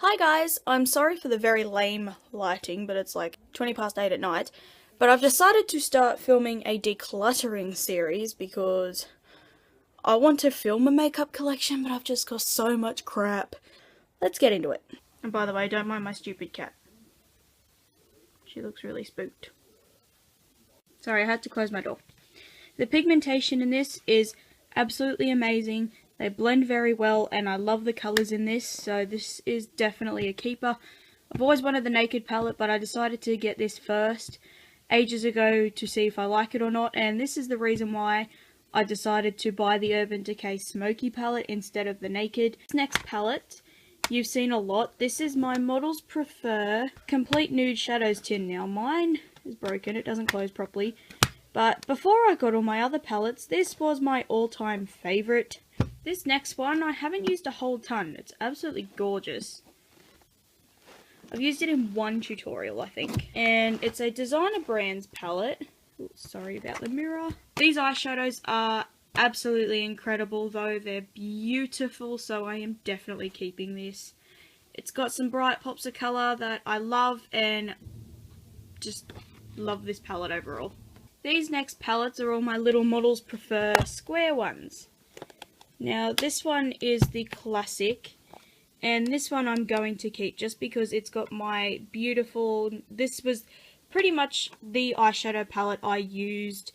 Hi guys, I'm sorry for the very lame lighting, but it's like 20 past 8 at night. But I've decided to start filming a decluttering series because I want to film a makeup collection, but I've just got so much crap. Let's get into it. And by the way, don't mind my stupid cat. She looks really spooked. Sorry, I had to close my door. The pigmentation in this is absolutely amazing. They blend very well, and I love the colours in this, so this is definitely a keeper. I've always wanted the Naked palette, but I decided to get this first ages ago to see if I like it or not, and this is the reason why I decided to buy the Urban Decay Smoky palette instead of the Naked. This next palette, you've seen a lot. This is my Models Prefer Complete Nude Shadows tin. Now mine is broken, it doesn't close properly. But before I got all my other palettes, this was my all-time favourite. This next one, I haven't used a whole ton. It's absolutely gorgeous. I've used it in one tutorial, I think. And it's a Designer Brands palette. Ooh, sorry about the mirror. These eyeshadows are absolutely incredible, though. They're beautiful, so I am definitely keeping this. It's got some bright pops of colour that I love, and just love this palette overall. These next palettes are all my little Models Prefer square ones. Now this one is the classic, and this one I'm going to keep just because it's got my beautiful, this was pretty much the eyeshadow palette I used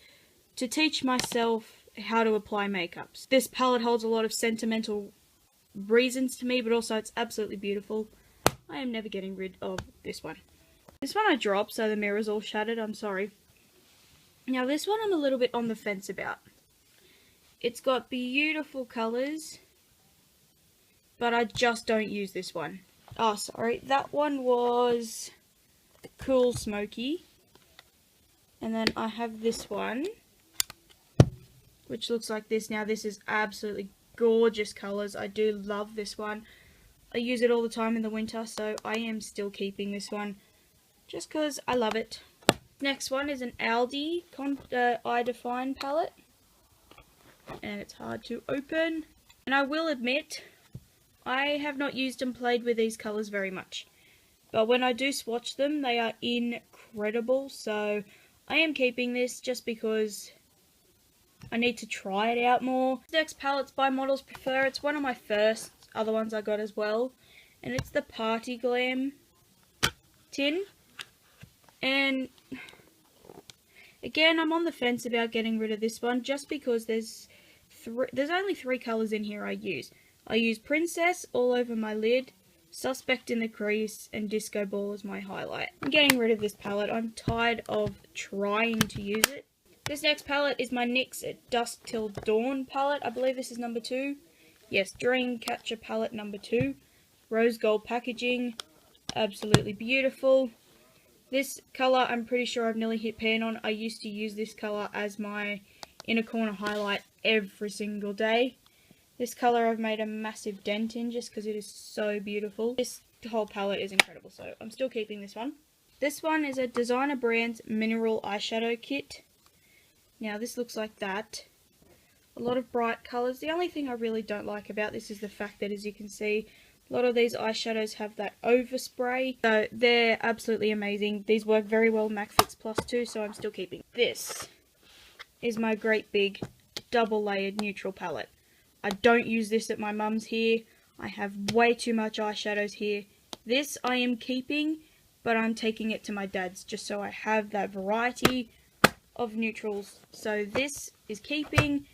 to teach myself how to apply makeups. This palette holds a lot of sentimental reasons to me, but also it's absolutely beautiful. I am never getting rid of this one. This one I dropped, so the mirror's all shattered, I'm sorry. Now this one I'm a little bit on the fence about. It's got beautiful colours, but I just don't use this one. Oh, sorry, that one was Cool Smoky. And then I have this one, which looks like this. Now this is absolutely gorgeous colours. I do love this one. I use it all the time in the winter, so I am still keeping this one just because I love it. Next one is an Aldi Eye Define palette, and it's hard to open. And I will admit, I have not used and played with these colours very much, but when I do swatch them, they are incredible, so I am keeping this just because I need to try it out more. This next palette's by Models Prefer. It's one of my first other ones I got as well, and it's the Party Glam tin. And again, I'm on the fence about getting rid of this one just because there's only 3 colours in here I use. I use Princess all over my lid, Suspect in the crease, and Disco Ball as my highlight. I'm getting rid of this palette. I'm tired of trying to use it. This next palette is my NYX Dusk Till Dawn palette. I believe this is number 2. Yes, Dreamcatcher palette number 2. Rose gold packaging. Absolutely beautiful. This colour, I'm pretty sure I've nearly hit pan on. I used to use this colour as my inner corner highlight every single day. This colour I've made a massive dent in just because it is so beautiful. This whole palette is incredible, so I'm still keeping this one. This one is a Designer Brands Mineral Eyeshadow Kit. Now this looks like that. A lot of bright colours. The only thing I really don't like about this is the fact that, as you can see, a lot of these eyeshadows have that overspray, so they're absolutely amazing. These work very well MAC Fix Plus too, so I'm still keeping. This is my great big double layered neutral palette. I don't use this at my mum's here. I have way too much eyeshadows here. This I am keeping, but I'm taking it to my dad's just so I have that variety of neutrals. So this is keeping,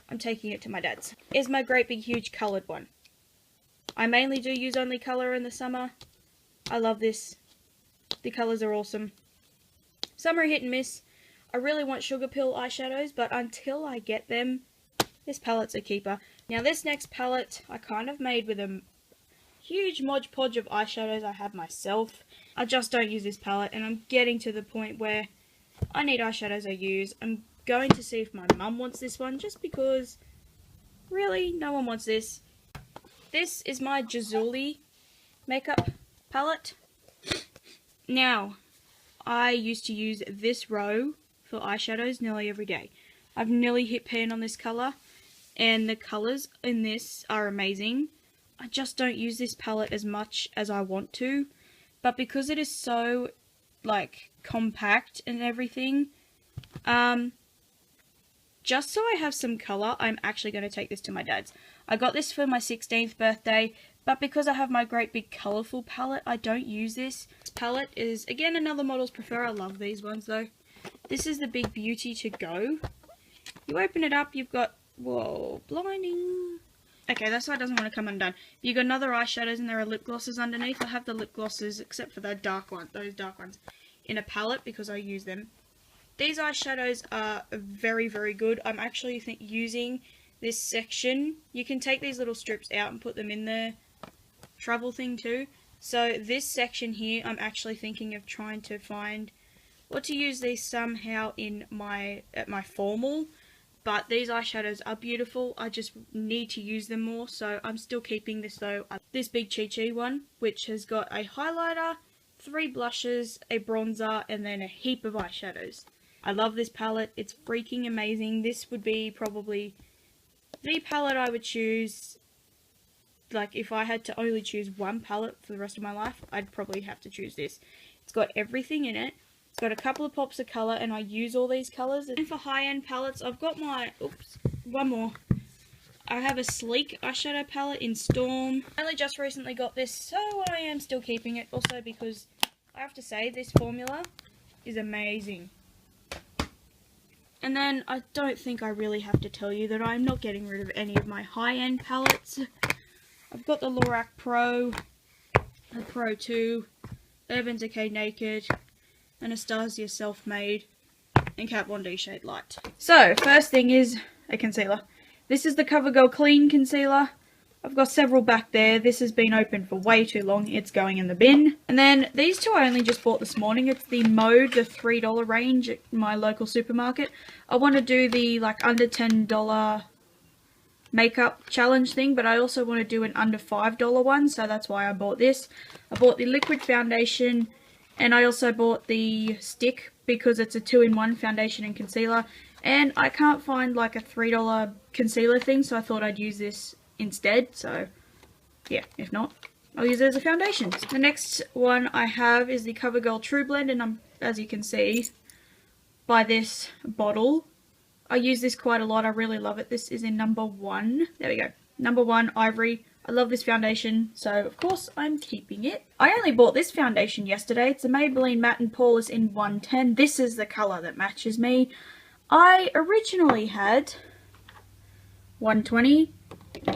I'm taking it to my dad's. Here's my great big huge coloured one. I mainly do use only colour in the summer. I love this. The colours are awesome. Some are hit and miss. I really want Sugar Pill eyeshadows, but until I get them, this palette's a keeper. Now this next palette I kind of made with a huge Mod Podge of eyeshadows I have myself. I just don't use this palette, and I'm getting to the point where I need eyeshadows I use. I'm going to see if my mum wants this one, just because really no one wants this. This is my Jazuli makeup palette. Now, I used to use this row for eyeshadows nearly every day. I've nearly hit pan on this colour, and the colours in this are amazing. I just don't use this palette as much as I want to, but because it is so like compact and everything, just so I have some colour, I'm actually going to take this to my dad's. I got this for my 16th birthday, but because I have my great big colourful palette, I don't use this. This palette is, again, another modelsprefer. I love these ones though. This is the Big Beauty to Go. You open it up, you've got, whoa, blinding. Okay, that's why it doesn't want to come undone. You've got another eyeshadows and there are lip glosses underneath. I have the lip glosses, except for the dark one, those dark ones, in a palette because I use them. These eyeshadows are very, very good. I'm actually using this section. You can take these little strips out and put them in the travel thing too. So this section here, I'm actually thinking of trying to find what to use these somehow in at my formal. But these eyeshadows are beautiful. I just need to use them more. So I'm still keeping this though. This big Chichi one, which has got a highlighter, 3 blushes, a bronzer, and then a heap of eyeshadows. I love this palette. It's freaking amazing. This would be probably the palette I would choose. Like, if I had to only choose one palette for the rest of my life, I'd probably have to choose this. It's got everything in it. It's got a couple of pops of colour, and I use all these colours. And for high-end palettes, I've got my... Oops, one more. I have a sleek eyeshadow palette in Storm. I only just recently got this, so I am still keeping it. Also because, I have to say, this formula is amazing. And then, I don't think I really have to tell you that I'm not getting rid of any of my high-end palettes. I've got the Loreal Pro, the Pro 2, Urban Decay Naked, Anastasia Self-Made, and Kat Von D Shade Light. So, first thing is a concealer. This is the CoverGirl Clean Concealer. I've got several back there. This has been open for way too long. It's going in the bin. And then these two I only just bought this morning. It's the Mode, the $3 range at my local supermarket. I want to do the like under $10 makeup challenge thing, but I also want to do an under $5 one, so that's why I bought this. I bought the liquid foundation, and I also bought the stick because it's a 2-in-1 foundation and concealer, and I can't find like a $3 concealer thing, so I thought I'd use this instead. So yeah, if not, I'll use it as a foundation. The next one I have is the CoverGirl True Blend, and as you can see by this bottle, I use this quite a lot. I really love it. This is in number 1. There we go. Number 1, Ivory. I love this foundation, so of course I'm keeping it. I only bought this foundation yesterday. It's a Maybelline Matte and Poreless in 110. This is the colour that matches me. I originally had 120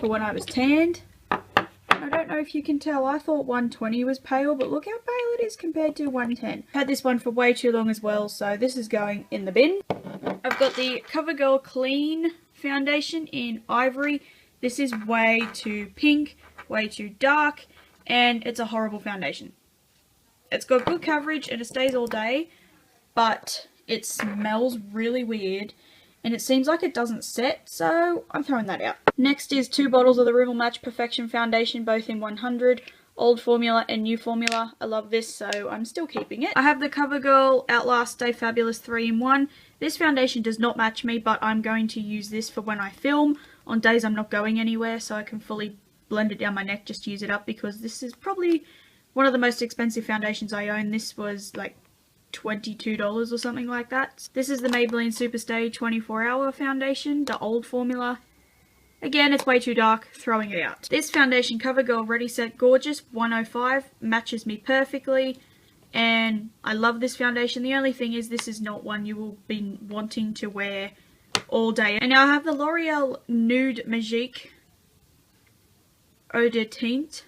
for when I was tanned. I don't know if you can tell, I thought 120 was pale, but look how pale it is compared to 110. I had this one for way too long as well, so this is going in the bin. I've got the CoverGirl Clean foundation in Ivory. This is way too pink, way too dark, and it's a horrible foundation. It's got good coverage and it stays all day, but it smells really weird, and it seems like it doesn't set, so I'm throwing that out. Next is 2 bottles of the Rimmel Match Perfection Foundation, both in 100. Old formula and new formula. I love this, so I'm still keeping it. I have the CoverGirl Outlast Stay Fabulous 3-in-1. This foundation does not match me, but I'm going to use this for when I film. On days I'm not going anywhere, so I can fully blend it down my neck, just use it up, because this is probably one of the most expensive foundations I own. This was like $22 or something like that. This is the Maybelline Superstay 24-hour foundation, the old formula. Again, it's way too dark, throwing it out. This foundation, CoverGirl Ready Set Gorgeous 105, matches me perfectly, and I love this foundation. The only thing is this is not one you will be wanting to wear all day. And now I have the L'Oreal Nude Magique Eau de Teint.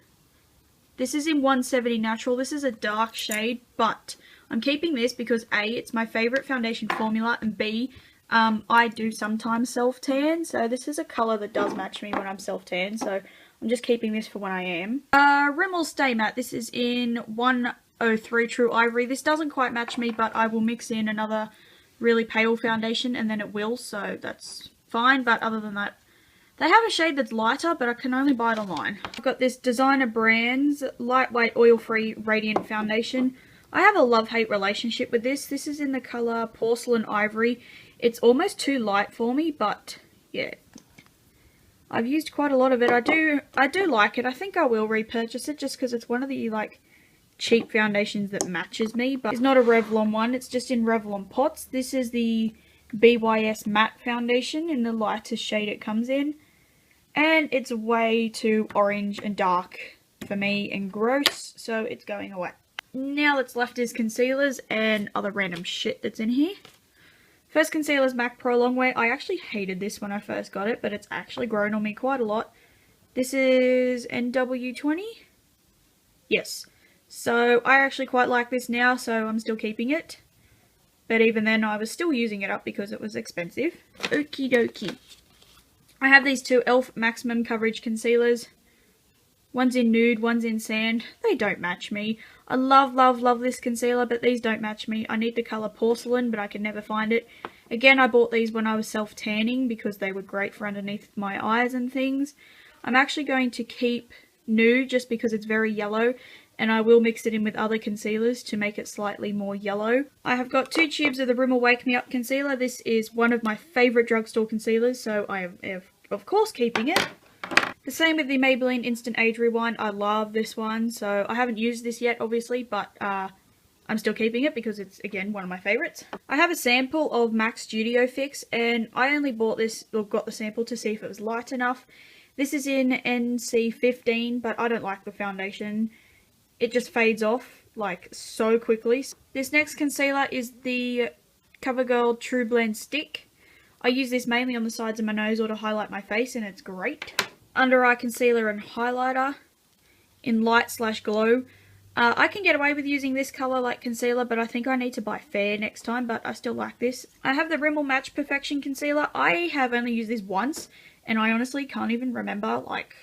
This is in 170 Natural. This is a dark shade, but I'm keeping this because A, it's my favourite foundation formula, and B, I do sometimes self-tan, so this is a colour that does match me when I'm self-tan, so I'm just keeping this for when I am. Rimmel Stay Matte. This is in 103 True Ivory. This doesn't quite match me, but I will mix in another really pale foundation and then it will, so that's fine. But other than that, they have a shade that's lighter, but I can only buy it online. I've got this Designer Brands Lightweight Oil-Free Radiant Foundation. I have a love-hate relationship with this. This is in the colour Porcelain Ivory. It's almost too light for me, but yeah, I've used quite a lot of it. I do like it. I think I will repurchase it just because it's one of the like cheap foundations that matches me, but it's not a Revlon one, it's just in Revlon pots. This is the BYS matte foundation in the lightest shade it comes in, and it's way too orange and dark for me and gross, so it's going away. Now that's left is concealers and other random shit that's in here. First concealer is MAC Pro Longwear. I actually hated this when I first got it, but it's actually grown on me quite a lot. This is NW20? Yes. So I actually quite like this now, so I'm still keeping it. But even then I was still using it up because it was expensive. Okie dokie. I have these two e.l.f. Maximum Coverage Concealers. One's in nude, one's in sand. They don't match me. I love, love, love this concealer, but these don't match me. I need the colour Porcelain, but I can never find it. Again, I bought these when I was self-tanning because they were great for underneath my eyes and things. I'm actually going to keep nude just because it's very yellow, and I will mix it in with other concealers to make it slightly more yellow. I have got 2 tubes of the Rimmel Wake Me Up concealer. This is one of my favourite drugstore concealers, so I am of course keeping it. The same with the Maybelline Instant Age Rewind. I love this one, so I haven't used this yet obviously, but I'm still keeping it because it's, again, one of my favourites. I have a sample of MAC Studio Fix, and I only bought this, or got the sample to see if it was light enough. This is in NC15, but I don't like the foundation. It just fades off, like, so quickly. This next concealer is the CoverGirl True Blend Stick. I use this mainly on the sides of my nose or to highlight my face, and it's great. Under eye concealer and highlighter in light/glow. I can get away with using this colour like concealer, but I think I need to buy Fair next time, but I still like this. I have the Rimmel Match Perfection Concealer. I have only used this once, and I honestly can't even remember, like,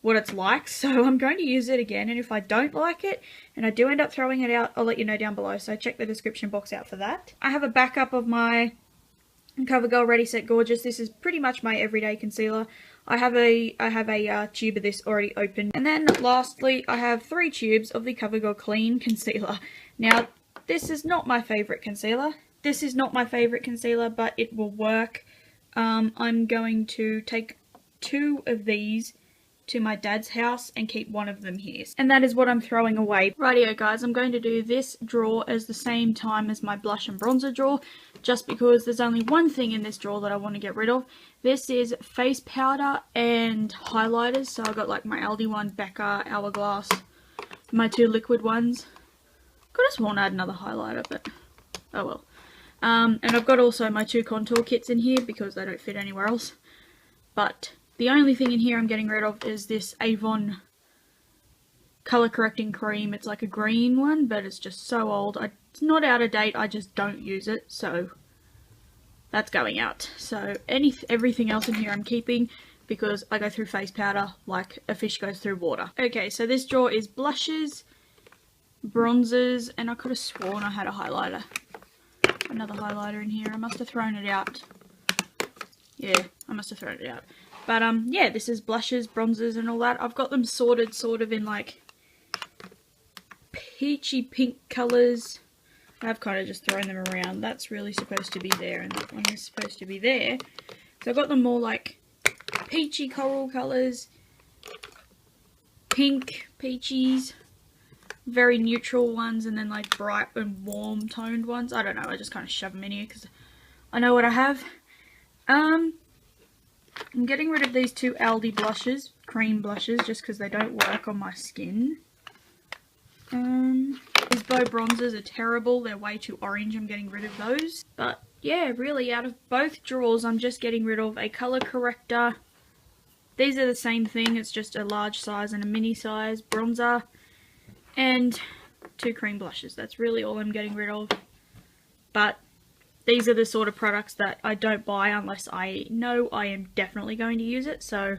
what it's like, so I'm going to use it again, and if I don't like it, and I do end up throwing it out, I'll let you know down below, so check the description box out for that. I have a backup of my CoverGirl Ready Set Gorgeous. This is pretty much my everyday concealer. I have a tube of this already open. And then lastly, I have 3 tubes of the CoverGirl Clean Concealer. Now, this is not my favourite concealer. This is not my favourite concealer, but it will work. I'm going to take 2 of these to my dad's house and keep one of them here. And that is what I'm throwing away. Rightio guys, I'm going to do this drawer as the same time as my blush and bronzer drawer, just because there's only one thing in this drawer that I want to get rid of. This is face powder and highlighters. So I've got like my Aldi one, Becca, Hourglass, my 2 liquid ones. Could have sworn I had another highlighter, but oh well. And I've got also my 2 contour kits in here because they don't fit anywhere else. But the only thing in here I'm getting rid of is this Avon colour correcting cream. It's like a green one, but it's just so old. It's not out of date, I just don't use it, so that's going out. So everything else in here I'm keeping because I go through face powder like a fish goes through water. Okay, so this drawer is blushes, bronzers, and I could have sworn I had a highlighter. Another highlighter in here. I must have thrown it out. Yeah, I must have thrown it out. But yeah, this is blushes, bronzers and all that. I've got them sorted sort of in like peachy pink colours. I've kind of just thrown them around. That's really supposed to be there and that one is supposed to be there. So I've got them more like peachy coral colours, pink peachies, very neutral ones, and then like bright and warm toned ones. I don't know, I just kind of shove them in here because I know what I have. I'm getting rid of these 2 Aldi blushes, cream blushes, just because they don't work on my skin. These Bow bronzers are terrible, they're way too orange, I'm getting rid of those. But yeah, really out of both drawers I'm just getting rid of a colour corrector. These are the same thing, it's just a large size and a mini size bronzer. And 2 cream blushes, that's really all I'm getting rid of. But these are the sort of products that I don't buy unless I know I am definitely going to use it, so